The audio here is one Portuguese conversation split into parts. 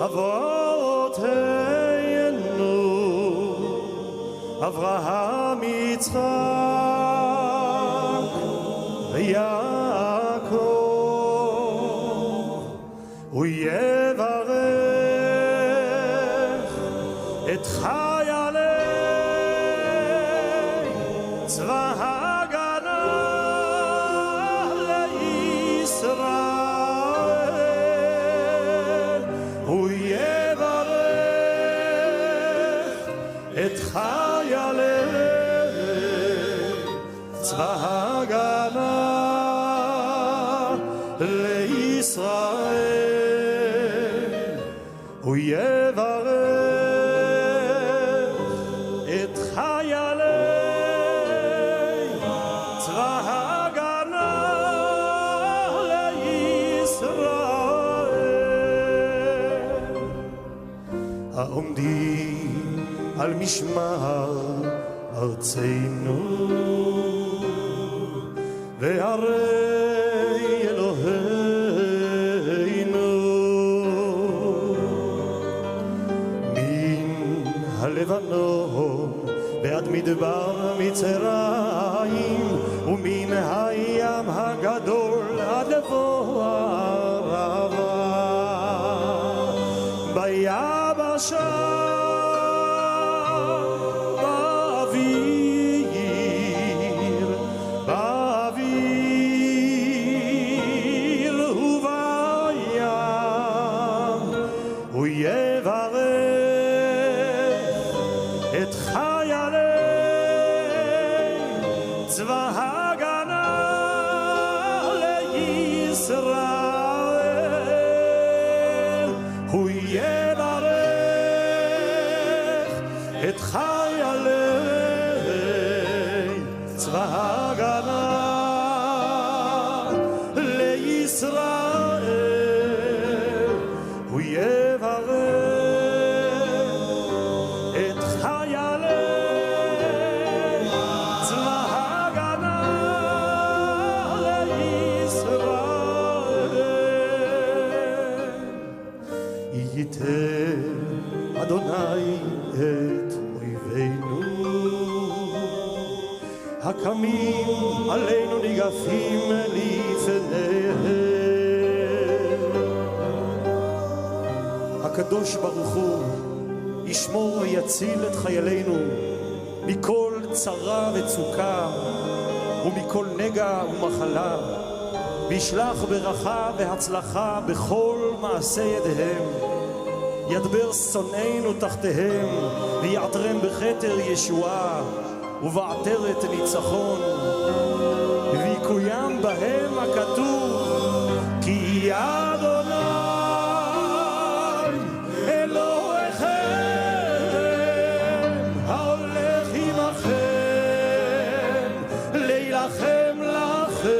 אבותינו, אברהם, יצחק ויעקב, הוא יברך את חיילי צבא ההגנה לישראל, הוא יברך את חיילי צבא ההגנה לישראל, הוא יברך את חיילי צבא ההגנה לישראל, העומדים על משמר ארצנו והרי אלוהינו, מן הלבנון ועד מדבר מצרים, ומן הים הגדול עד לבוא הערבה, ביבשה הוא יברך את חיילי צבא ההגנה לישראל, הוא יברך את חיילי צבא ההגנה לישראל, הוא ייתן אדוני את אויבינו הקמים עלינו ניגפים לפניהם. הקדוש ברוך הוא ישמור ויציל את חיילינו מכל צרה וצוקה ומכל נגע ומחלה, וישלח ברכה והצלחה בכל מעשה ידיהם, ידבר שונאינו תחתיהם, ויעטרם בכתר ישועה ובעטרת ניצחון, ויקוים בהם הכתוב כי אדוני אלוהיכם ההולך עמכם להילחם לכם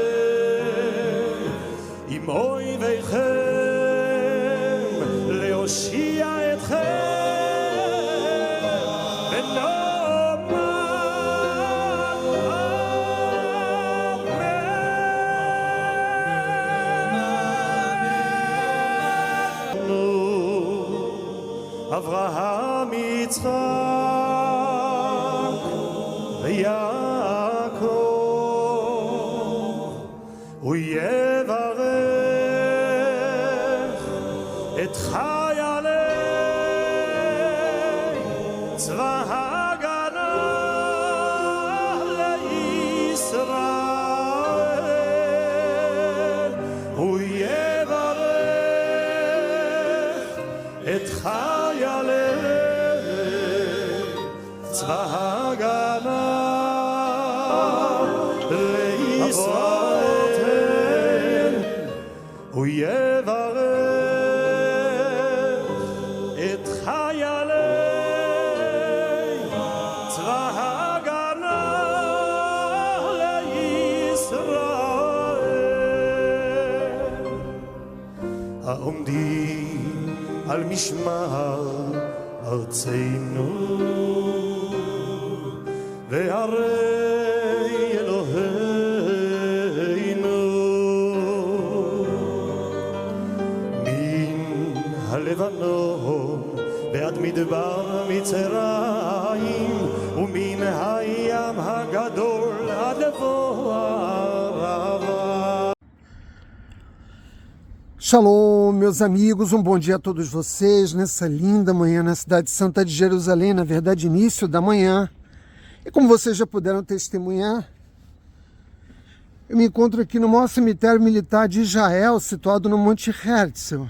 עם אויביכם, להושיע אתכם אברהם, יצחק ויעקב, הוא יברך את חיילי צבא ההגנה לישראל, הוא יברך את חיילי צבא ההגנה לישראל, הוא יברך את חיילי צבא ההגנה לישראל, העומדים על משמר ארצנו והרי אלוהינו, מן הלבנון ועד מדבר מצרים ומן הים הגדול עד לבוא הערבה. Shalom, meus amigos, um bom dia a todos vocês nessa linda manhã na cidade santa de Jerusalém, na verdade início da manhã. E como vocês já puderam testemunhar, eu me encontro aqui no maior cemitério militar de Israel, situado no Monte Herzl.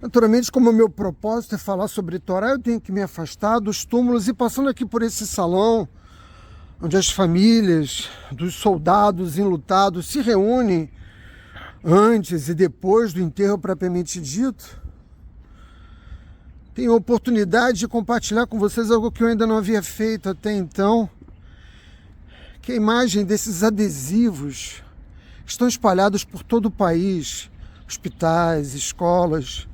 Naturalmente, como o meu propósito é falar sobre Torá, eu tenho que me afastar dos túmulos e passando aqui por esse salão, onde as famílias dos soldados enlutados se reúnem antes e depois do enterro propriamente dito, tenho a oportunidade de compartilhar com vocês algo que eu ainda não havia feito até então, que é a imagem desses adesivos que estão espalhados por todo o país, hospitais, escolas,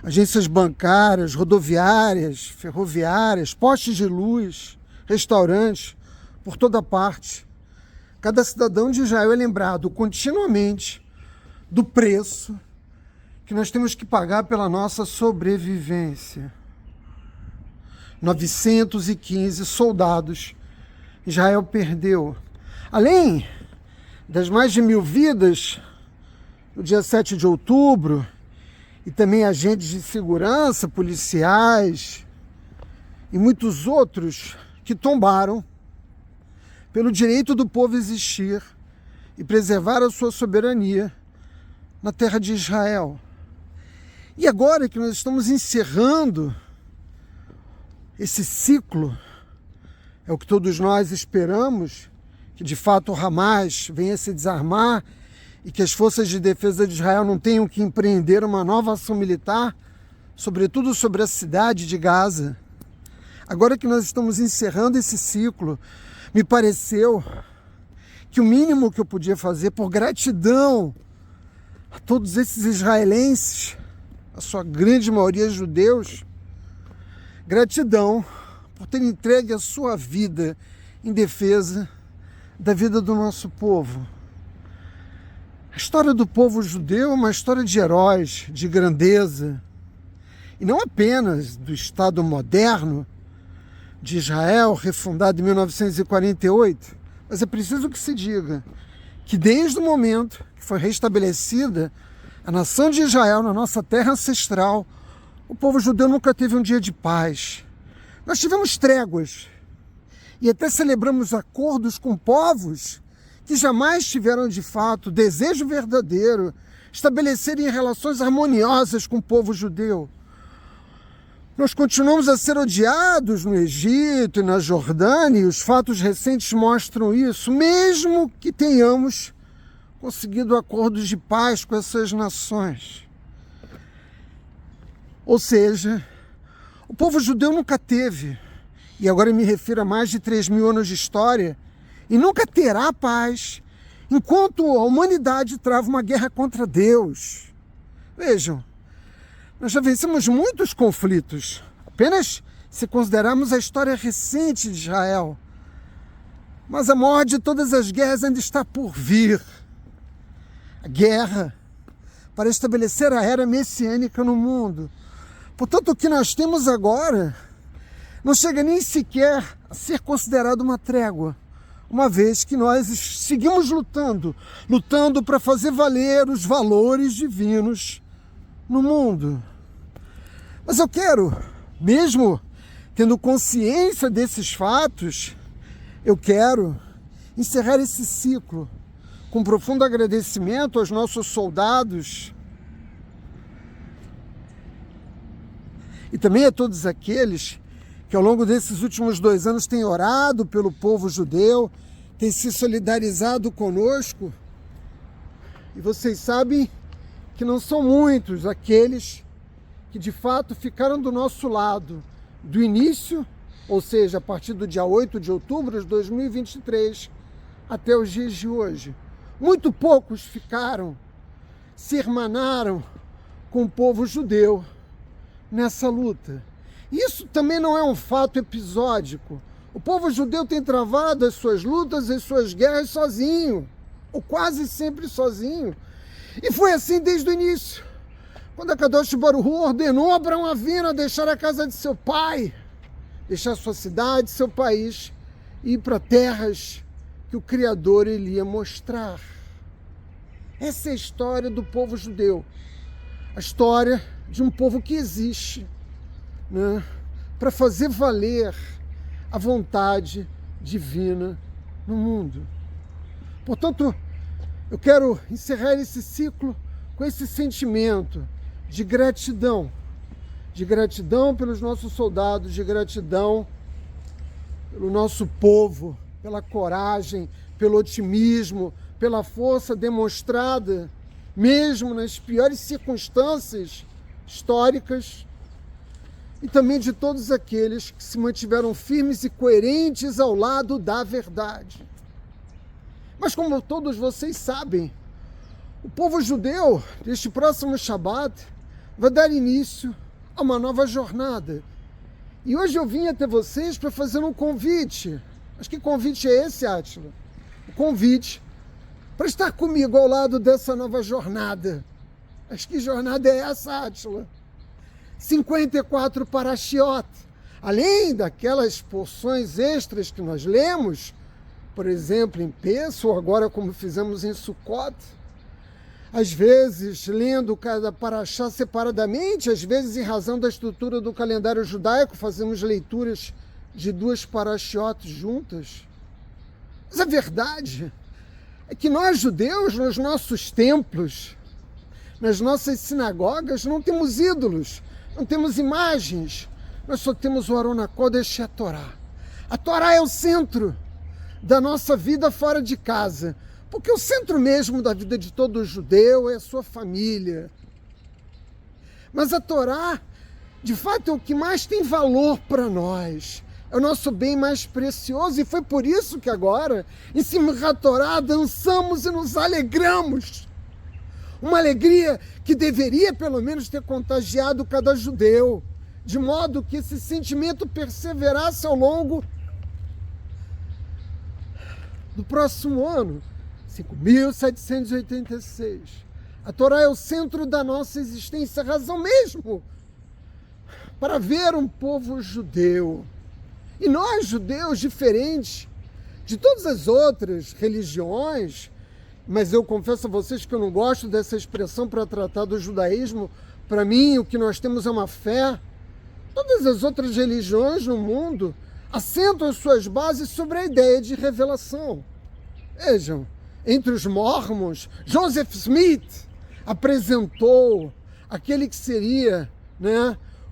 agências bancárias, rodoviárias, ferroviárias, postes de luz, restaurantes, por toda parte. Cada cidadão de Israel é lembrado continuamente do preço que nós temos que pagar pela nossa sobrevivência. 915 soldados Israel perdeu. Além das mais de 1000 vidas no dia 7 de outubro, e também agentes de segurança, policiais e muitos outros que tombaram pelo direito do povo existir e preservar a sua soberania na terra de Israel. E agora que nós estamos encerrando esse ciclo, é o que todos nós esperamos, que de fato o Hamas venha se desarmar e que as forças de defesa de Israel não tenham que empreender uma nova ação militar, sobretudo sobre a cidade de Gaza. Agora que nós estamos encerrando esse ciclo, me pareceu que o mínimo que eu podia fazer por gratidão a todos esses israelenses, a sua grande maioria judeus, gratidão por ter entregue a sua vida em defesa da vida do nosso povo. A história do povo judeu é uma história de heróis, de grandeza, e não apenas do Estado moderno de Israel, refundado em 1948, mas é preciso que se diga que desde o momento que foi restabelecida a nação de Israel na nossa terra ancestral, o povo judeu nunca teve um dia de paz. Nós tivemos tréguas e até celebramos acordos com povos que jamais tiveram de fato desejo verdadeiro estabelecerem relações harmoniosas com o povo judeu. Nós continuamos a ser odiados no Egito e na Jordânia, e os fatos recentes mostram isso, mesmo que tenhamos conseguido acordos de paz com essas nações. Ou seja, o povo judeu nunca teve, e agora eu me refiro a mais de 3.000 anos de história, e nunca terá paz enquanto a humanidade trava uma guerra contra Deus. Vejam, nós já vencemos muitos conflitos, apenas se considerarmos a história recente de Israel. Mas a maior de todas as guerras ainda está por vir. A guerra para estabelecer a era messiânica no mundo. Portanto, o que nós temos agora não chega nem sequer a ser considerado uma trégua, uma vez que nós seguimos lutando para fazer valer os valores divinos no mundo. Mas eu quero, mesmo tendo consciência desses fatos, eu quero encerrar esse ciclo com profundo agradecimento aos nossos soldados e também a todos aqueles que ao longo desses últimos 2 anos têm orado pelo povo judeu, têm se solidarizado conosco. E vocês sabem que não são muitos aqueles que de fato ficaram do nosso lado do início, ou seja, a partir do dia 8 de outubro de 2023 até os dias de hoje. Muito poucos ficaram, se irmanaram com o povo judeu nessa luta. Isso também não é um fato episódico. O povo judeu tem travado as suas lutas, as suas guerras sozinho, ou quase sempre sozinho. E foi assim desde o início. Quando a Kadosh Baruch Hu ordenou a Abraão Avinu a deixar a casa de seu pai, deixar sua cidade, seu país, e ir para terras que o Criador ele ia mostrar. Essa é a história do povo judeu, a história de um povo que existe, né, para fazer valer a vontade divina no mundo. Portanto, eu quero encerrar esse ciclo com esse sentimento de gratidão pelos nossos soldados, de gratidão pelo nosso povo, pela coragem, pelo otimismo, pela força demonstrada, mesmo nas piores circunstâncias históricas, e também de todos aqueles que se mantiveram firmes e coerentes ao lado da verdade. Mas como todos vocês sabem, o povo judeu, neste próximo Shabat, vai dar início a uma nova jornada. E hoje eu vim até vocês para fazer um convite. Mas que convite é esse, Átila? O convite para estar comigo ao lado dessa nova jornada. Mas que jornada é essa, Átila? 54 parashiot. Além daquelas porções extras que nós lemos, por exemplo, em Peço, ou agora como fizemos em Sukkot, às vezes lendo cada parashá separadamente, às vezes em razão da estrutura do calendário judaico, fazemos leituras de 2 parashiot juntas. Mas a verdade é que nós judeus, nos nossos templos, nas nossas sinagogas, não temos ídolos, não temos imagens, nós só temos o Aron HaKodesh e a Torá. A Torá é o centro da nossa vida fora de casa, porque o centro mesmo da vida de todo judeu é a sua família. Mas a Torá, de fato, é o que mais tem valor para nós. É o nosso bem mais precioso, e foi por isso que agora, em Simchat Torá, dançamos e nos alegramos. Uma alegria que deveria, pelo menos, ter contagiado cada judeu, de modo que esse sentimento perseverasse ao longo do próximo ano, 5.786. A Torá é o centro da nossa existência, a razão mesmo para ver um povo judeu. E nós, judeus, diferentes de todas as outras religiões, mas eu confesso a vocês que eu não gosto dessa expressão para tratar do judaísmo. Para mim, o que nós temos é uma fé. Todas as outras religiões no mundo assentam as suas bases sobre a ideia de revelação. Vejam, entre os mormons, Joseph Smith apresentou aquele que seria,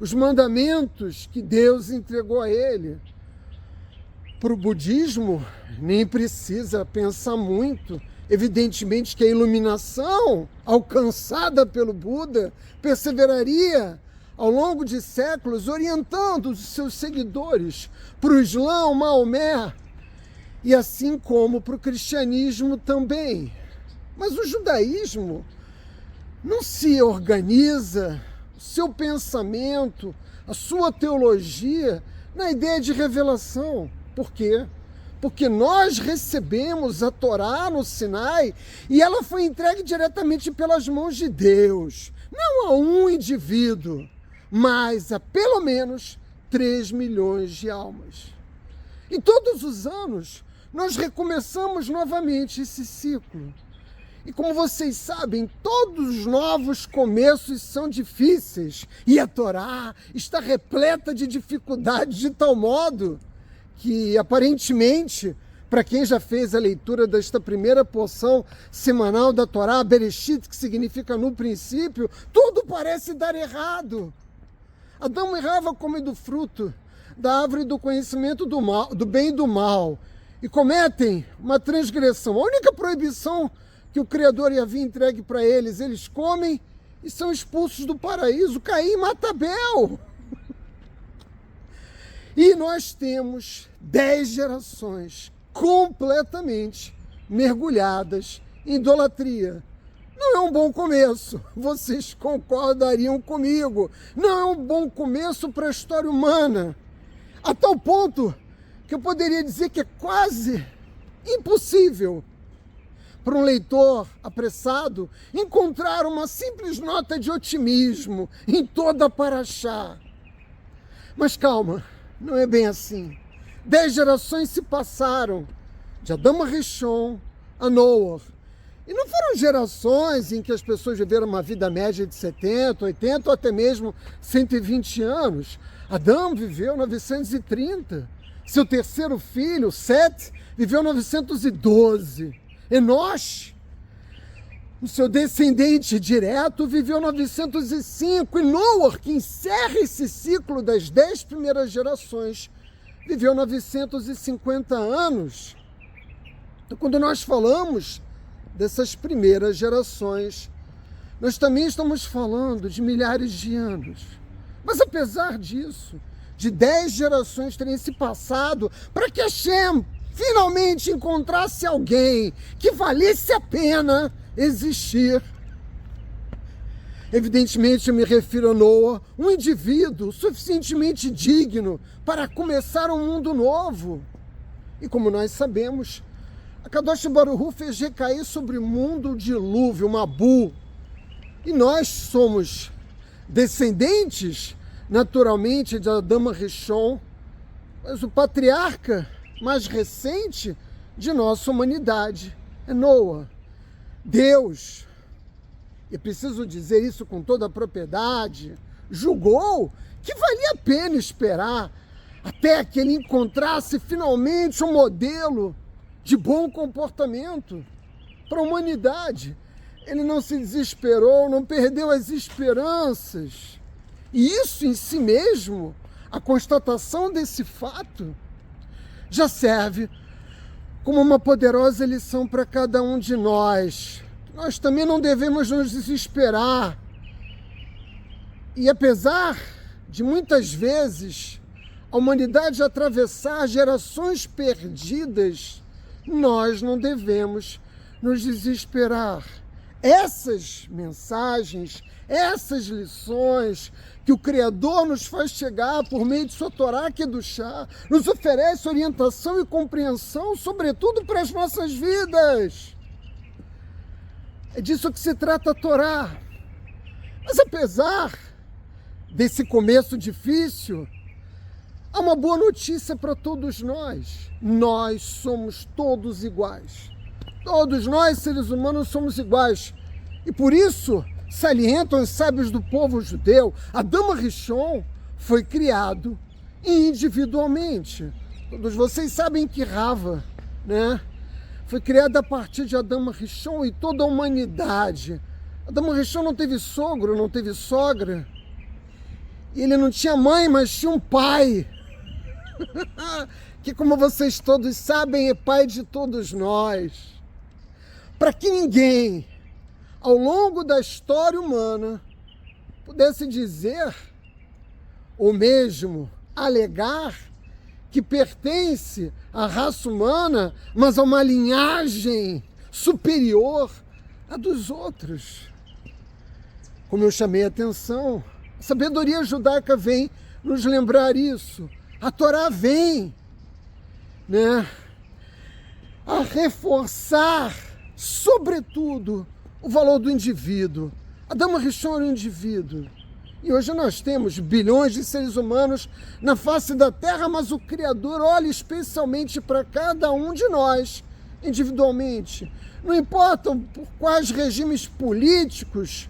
os mandamentos que Deus entregou a ele. Para o budismo, nem precisa pensar muito. Evidentemente que a iluminação alcançada pelo Buda perseveraria ao longo de séculos, orientando os seus seguidores para o Islã, o Maomé, e assim como para o cristianismo também. Mas o judaísmo não se organiza, o seu pensamento, a sua teologia, na ideia de revelação. Por quê? Porque nós recebemos a Torá no Sinai e ela foi entregue diretamente pelas mãos de Deus, não a um indivíduo, mas a pelo menos 3 milhões de almas. E todos os anos nós recomeçamos novamente esse ciclo. E como vocês sabem, todos os novos começos são difíceis, e a Torá está repleta de dificuldades de tal modo que, aparentemente, para quem já fez a leitura desta primeira porção semanal da Torá, Bereshit, que significa no princípio, tudo parece dar errado. Adão e Rava comem do fruto da árvore do conhecimento do mal, do bem e do mal, e cometem uma transgressão. A única proibição que o Criador havia entregue para eles, eles comem e são expulsos do paraíso. Caim mata Abel. E nós temos 10 gerações completamente mergulhadas em idolatria. Não é um bom começo, vocês concordariam comigo. Não é um bom começo para a história humana. A tal ponto que eu poderia dizer que é quase impossível para um leitor apressado encontrar uma simples nota de otimismo em toda a Paraxá. Mas calma, não é bem assim. 10 gerações se passaram, de Adão a Rishon a Noah. E não foram gerações em que as pessoas viveram uma vida média de 70, 80 ou até mesmo 120 anos. Adão viveu 930. Seu terceiro filho, Sete, viveu 912. Enosh, o seu descendente direto, viveu 905. E Noah, que encerra esse ciclo das 10 primeiras gerações, viveu 950 anos. Então, quando nós falamos dessas primeiras gerações, nós também estamos falando de milhares de anos. Mas apesar disso, de 10 gerações terem se passado para que Hashem finalmente encontrasse alguém que valesse a pena existir. Evidentemente eu me refiro a Noah, um indivíduo suficientemente digno para começar um mundo novo. E como nós sabemos, a Kadosh Baruch Hu fez recair sobre o mundo o dilúvio, Mabu. E nós somos descendentes, naturalmente, de Adão Rishon, mas o patriarca mais recente de nossa humanidade é Noah. Deus, e preciso dizer isso com toda a propriedade, julgou que valia a pena esperar até que ele encontrasse finalmente um modelo de bom comportamento para a humanidade. Ele não se desesperou, não perdeu as esperanças. E isso em si mesmo, a constatação desse fato, já serve como uma poderosa lição para cada um de nós. Nós também não devemos nos desesperar. E apesar de muitas vezes a humanidade atravessar gerações perdidas, nós não devemos nos desesperar. Essas mensagens, essas lições que o Criador nos faz chegar por meio de sua Torá Kedushá, nos oferece orientação e compreensão, sobretudo para as nossas vidas. É disso que se trata a Torá. Mas apesar desse começo difícil, há uma boa notícia para todos nós. Nós somos todos iguais. Todos nós, seres humanos, somos iguais. E por isso, salientam os sábios do povo judeu, Adão Rishon foi criado individualmente. Todos vocês sabem que Rava, né, foi criada a partir de Adão Rishon e toda a humanidade. Adão Rishon não teve sogro, não teve sogra. E ele não tinha mãe, mas tinha um pai. Que, como vocês todos sabem, é pai de todos nós. Para que ninguém, ao longo da história humana, pudesse dizer, ou mesmo alegar, que pertence à raça humana, mas a uma linhagem superior à dos outros. Como eu chamei a atenção, a sabedoria judaica vem nos lembrar isso. A Torá vem, né, a reforçar, sobretudo, o valor do indivíduo. Adão Rishon era um indivíduo. E hoje nós temos bilhões de seres humanos na face da Terra, mas o Criador olha especialmente para cada um de nós, individualmente. Não importa por quais regimes políticos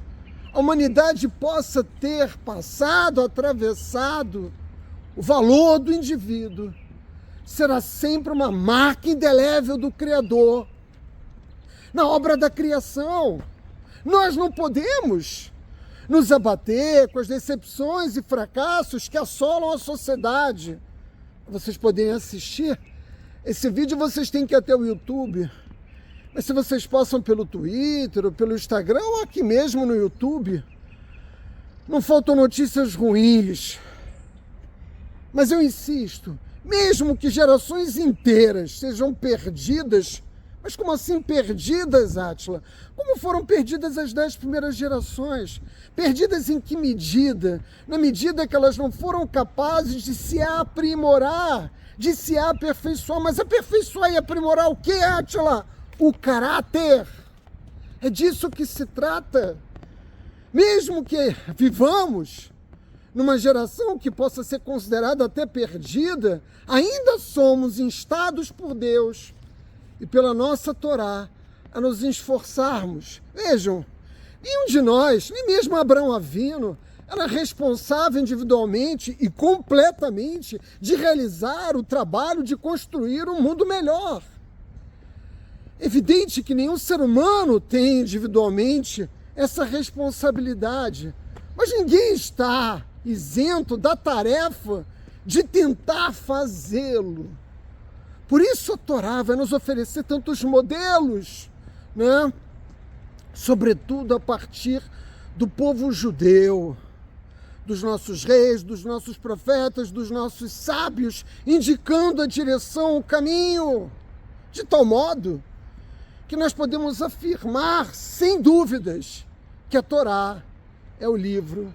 a humanidade possa ter passado, atravessado, o valor do indivíduo será sempre uma marca indelével do Criador na obra da criação. Nós não podemos nos abater com as decepções e fracassos que assolam a sociedade. Para vocês poderem assistir esse vídeo, vocês têm que ir até o YouTube. Mas se vocês passam pelo Twitter ou pelo Instagram ou aqui mesmo no YouTube, não faltam notícias ruins. Mas eu insisto, mesmo que gerações inteiras sejam perdidas, mas como assim perdidas, Átila? Como foram perdidas as 10 primeiras gerações? Perdidas em que medida? Na medida que elas não foram capazes de se aprimorar, de se aperfeiçoar. Mas aperfeiçoar e aprimorar o que, Átila? o caráter. É disso que se trata. Mesmo que vivamos numa geração que possa ser considerada até perdida, ainda somos instados por Deus e pela nossa Torá a nos esforçarmos. Vejam, nenhum de nós, nem mesmo Abraão Avino, era responsável individualmente e completamente de realizar o trabalho de construir um mundo melhor. Evidente que nenhum ser humano tem individualmente essa responsabilidade, mas ninguém está isento da tarefa de tentar fazê-lo. Por isso a Torá vai nos oferecer tantos modelos, né? Sobretudo a partir do povo judeu, dos nossos reis, dos nossos profetas, dos nossos sábios, indicando a direção, o caminho, de tal modo que nós podemos afirmar, sem dúvidas, que a Torá é o livro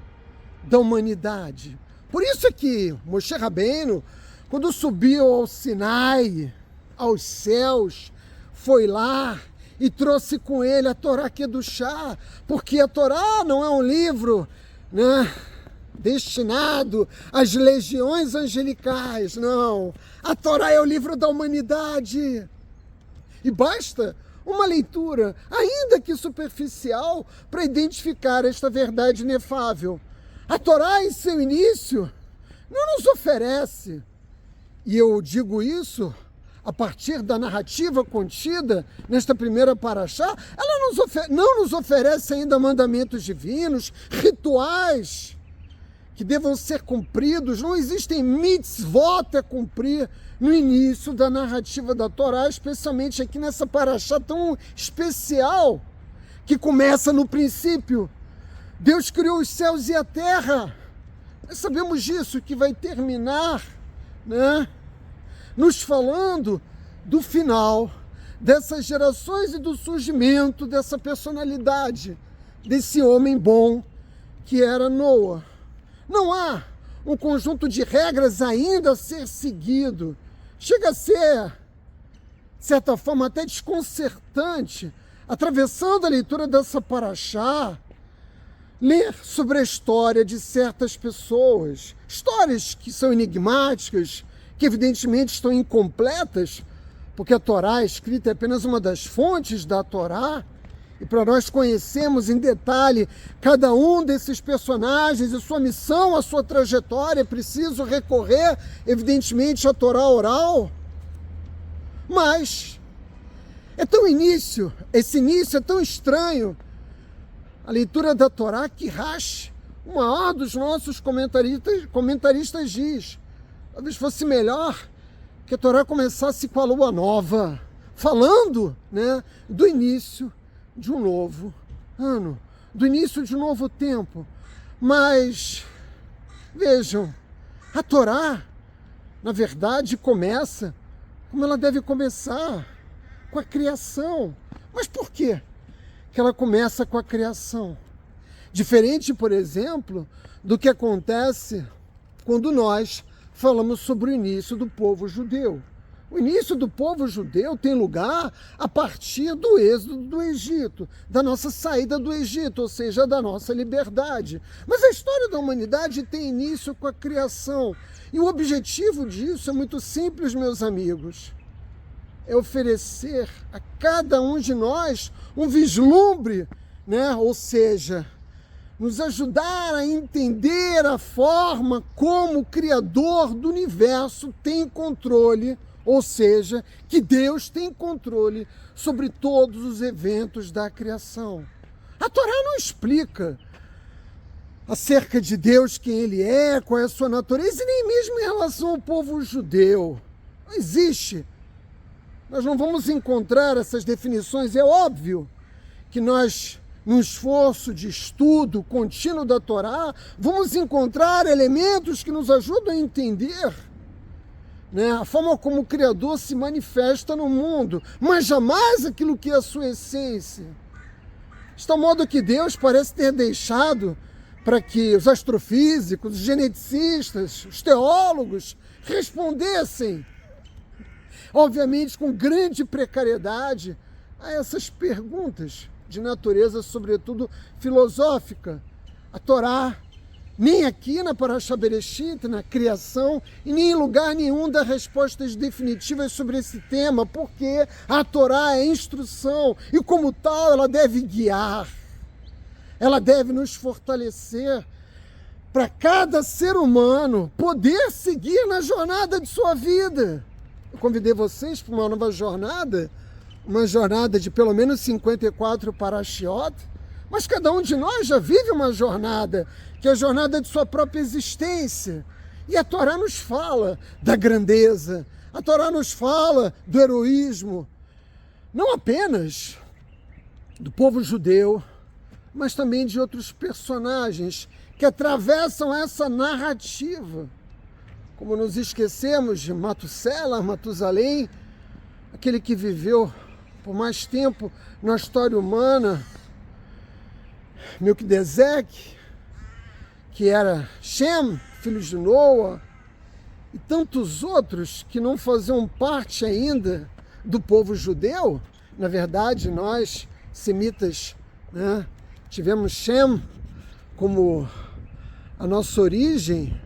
da humanidade. Por isso é que Moshe Rabbeinu, quando subiu ao Sinai, aos céus, foi lá e trouxe com ele a Torá Kedushá, porque a Torá não é um livro, né, destinado às legiões angelicais, não. A Torá é o livro da humanidade. E basta uma leitura, ainda que superficial, para identificar esta verdade inefável. A Torá, em seu início, não nos oferece, e eu digo isso a partir da narrativa contida nesta primeira paraxá, ela não nos oferece ainda mandamentos divinos, rituais que devam ser cumpridos. Não existem mitzvot a cumprir no início da narrativa da Torá, especialmente aqui nessa paraxá tão especial, que começa no princípio. Deus criou os céus e a terra. Nós sabemos disso, que vai terminar, né, nos falando do final dessas gerações e do surgimento dessa personalidade, desse homem bom que era Noa. Não há um conjunto de regras ainda a ser seguido. Chega a ser, de certa forma, até desconcertante, atravessando a leitura dessa paraxá, ler sobre a história de certas pessoas, histórias que são enigmáticas, que evidentemente estão incompletas, porque a Torá escrita é apenas uma das fontes da Torá, e para nós conhecermos em detalhe cada um desses personagens e sua missão, a sua trajetória, é preciso recorrer, evidentemente, à Torá oral. Mas esse início é tão estranho, a leitura da Torá, que Rashi, o maior dos nossos comentaristas diz, talvez fosse melhor que a Torá começasse com a lua nova, falando, né, do início de um novo ano, do início de um novo tempo. Mas, vejam, a Torá, na verdade, começa como ela deve começar, com a criação. Mas por quê que ela começa com a criação? Diferente, por exemplo, do que acontece quando nós falamos sobre o início do povo judeu. O início do povo judeu tem lugar a partir do êxodo do Egito, da nossa saída do Egito, ou seja, da nossa liberdade. Mas a história da humanidade tem início com a criação. E o objetivo disso é muito simples, meus amigos. É oferecer a cada um de nós um vislumbre, né? Ou seja, nos ajudar a entender a forma como o Criador do universo tem controle, ou seja, que Deus tem controle sobre todos os eventos da criação. A Torá não explica acerca de Deus, quem Ele é, qual é a sua natureza, e nem mesmo em relação ao povo judeu. Não existe. Nós não vamos encontrar essas definições. É óbvio que nós, no esforço de estudo contínuo da Torá, vamos encontrar elementos que nos ajudam a entender, né, a forma como o Criador se manifesta no mundo, mas jamais aquilo que é a sua essência. De tal modo que Deus parece ter deixado para que os astrofísicos, os geneticistas, os teólogos respondessem, obviamente com grande precariedade, a essas perguntas de natureza, sobretudo, filosófica. A Torá, nem aqui na Parashá Bereshit, na criação, e nem em lugar nenhum dá respostas definitivas sobre esse tema, porque a Torá é instrução e, como tal, ela deve guiar, ela deve nos fortalecer para cada ser humano poder seguir na jornada de sua vida. Eu convidei vocês para uma nova jornada, uma jornada de pelo menos 54 parashiot, mas cada um de nós já vive uma jornada, que é a jornada de sua própria existência. E a Torá nos fala da grandeza, a Torá nos fala do heroísmo, não apenas do povo judeu, mas também de outros personagens que atravessam essa narrativa. Como nos esquecemos de Matusalém, aquele que viveu por mais tempo na história humana, Melquisedeque, que era Shem, filho de Noa, e tantos outros que não faziam parte ainda do povo judeu. Na verdade, nós, semitas, né, tivemos Shem como a nossa origem,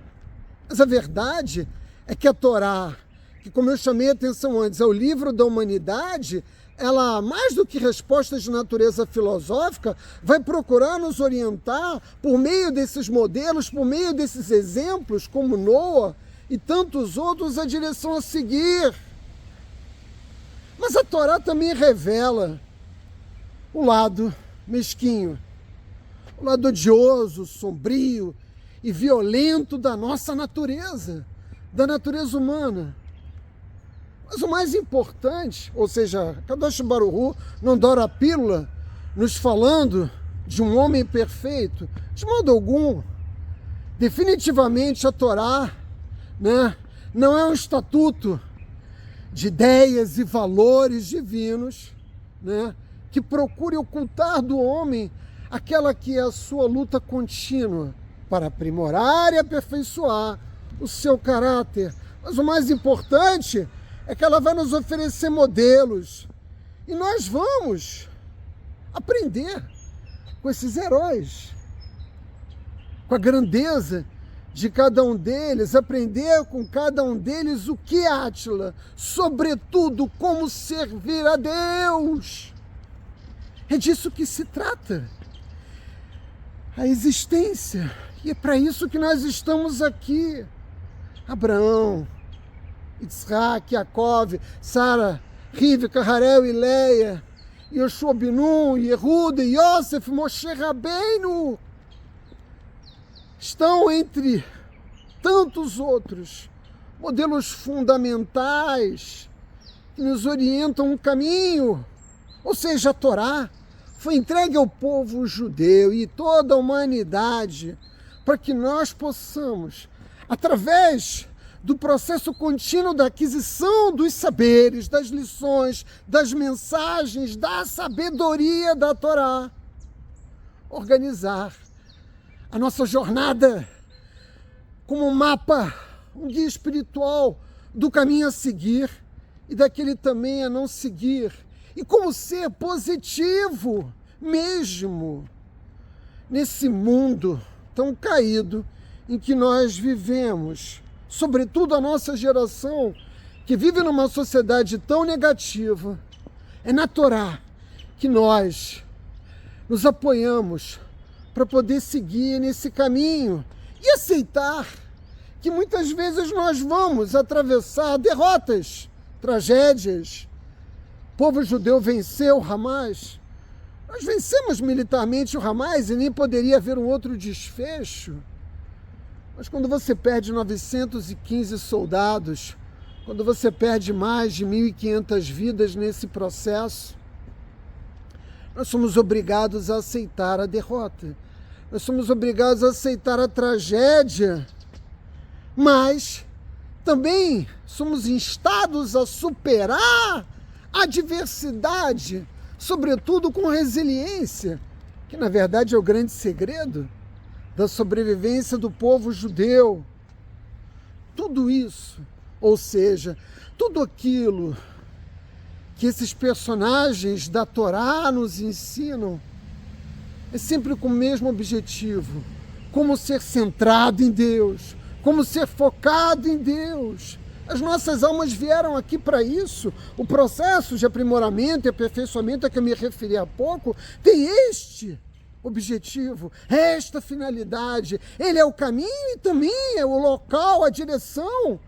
mas a verdade é que a Torá, que, como eu chamei a atenção antes, é o livro da humanidade, ela, mais do que respostas de natureza filosófica, vai procurar nos orientar por meio desses modelos, por meio desses exemplos, como Noa e tantos outros, a direção a seguir. Mas a Torá também revela o lado mesquinho, o lado odioso, sombrio e violento da nossa natureza, da natureza humana. Mas o mais importante, ou seja, Kadosh Baruch Hu não dora a pílula nos falando de um homem perfeito, de modo algum. Definitivamente a Torá, né, não é um estatuto de ideias e valores divinos, né, que procure ocultar do homem aquela que é a sua luta contínua para aprimorar e aperfeiçoar o seu caráter. Mas o mais importante é que ela vai nos oferecer modelos e nós vamos aprender com esses heróis, com a grandeza de cada um deles, aprender com cada um deles o que é Átila, sobretudo como servir a Deus. É disso que se trata, a existência, e é para isso que nós estamos aqui. Abraão, Yitzhak, Yaakov, Sara, Rivka, Harel e Leia, Yoshua Binun, Yehuda, Yosef, Moshe Rabbeinu, estão entre tantos outros modelos fundamentais que nos orientam um caminho. Ou seja, a Torá foi entregue ao povo judeu e toda a humanidade para que nós possamos, através do processo contínuo da aquisição dos saberes, das lições, das mensagens, da sabedoria da Torá, organizar a nossa jornada como um mapa, um guia espiritual do caminho a seguir e daquele também a não seguir, e como ser positivo mesmo nesse mundo tão caído em que nós vivemos, sobretudo a nossa geração que vive numa sociedade tão negativa. É na Torá que nós nos apoiamos para poder seguir nesse caminho e aceitar que muitas vezes nós vamos atravessar derrotas, tragédias. O povo judeu venceu o Hamas. Nós vencemos militarmente o Hamas e nem poderia haver um outro desfecho. Mas quando você perde 915 soldados, quando você perde mais de 1.500 vidas nesse processo, nós somos obrigados a aceitar a derrota. Nós somos obrigados a aceitar a tragédia, mas também somos instados a superar a adversidade, sobretudo com resiliência, que na verdade é o grande segredo da sobrevivência do povo judeu. Tudo isso, ou seja, tudo aquilo que esses personagens da Torá nos ensinam é sempre com o mesmo objetivo: como ser centrado em Deus, como ser focado em Deus. As nossas almas vieram aqui para isso. O processo de aprimoramento e aperfeiçoamento a que eu me referi há pouco tem este objetivo, esta finalidade. Ele é o caminho e também é o local, a direção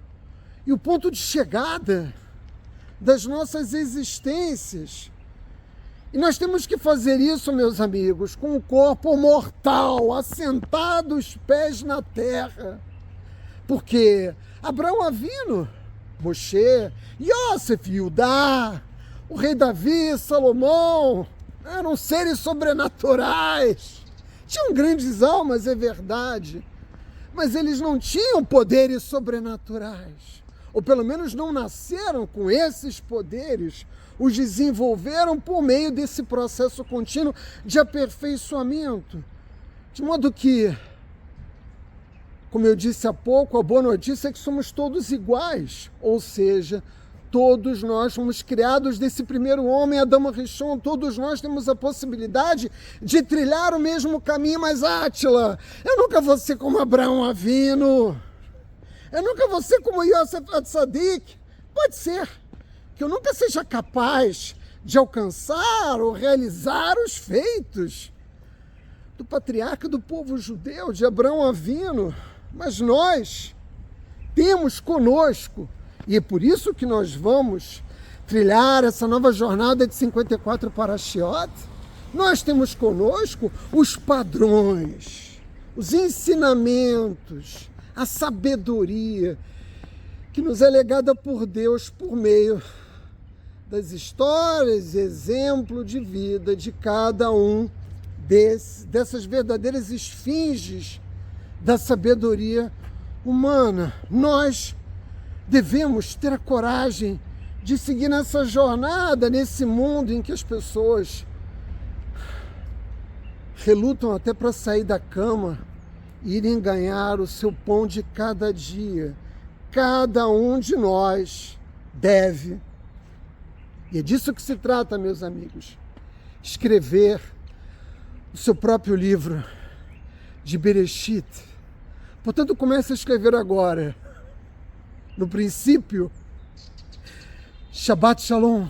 e o ponto de chegada das nossas existências. E nós temos que fazer isso, meus amigos, com o corpo mortal, assentado os pés na terra. Porque Abraão Avino, Moshe, Yosef, Yudá, o rei Davi, Salomão, eram seres sobrenaturais. Tinham grandes almas, é verdade, mas eles não tinham poderes sobrenaturais. Ou pelo menos não nasceram com esses poderes, os desenvolveram por meio desse processo contínuo de aperfeiçoamento. De modo que, como eu disse há pouco, a boa notícia é que somos todos iguais, ou seja, todos nós fomos criados desse primeiro homem, Adão Rishon, todos nós temos a possibilidade de trilhar o mesmo caminho. Mas Átila, eu nunca vou ser como Abraão Avino, eu nunca vou ser como Yosef Atzadik. Pode ser que eu nunca seja capaz de alcançar ou realizar os feitos do patriarca do povo judeu, de Abraão Avino, mas nós temos conosco, e é por isso que nós vamos trilhar essa nova jornada de 54 Parashiot, nós temos conosco os padrões, os ensinamentos, a sabedoria que nos é legada por Deus por meio das histórias, exemplo de vida de cada um dessas verdadeiras esfinges da sabedoria humana. Nós devemos ter a coragem de seguir nessa jornada, nesse mundo em que as pessoas relutam até para sair da cama e irem ganhar o seu pão de cada dia. Cada um de nós deve, e é disso que se trata, meus amigos, escrever o seu próprio livro de Bereshit. Portanto, comece a escrever agora. No princípio, Shabbat Shalom.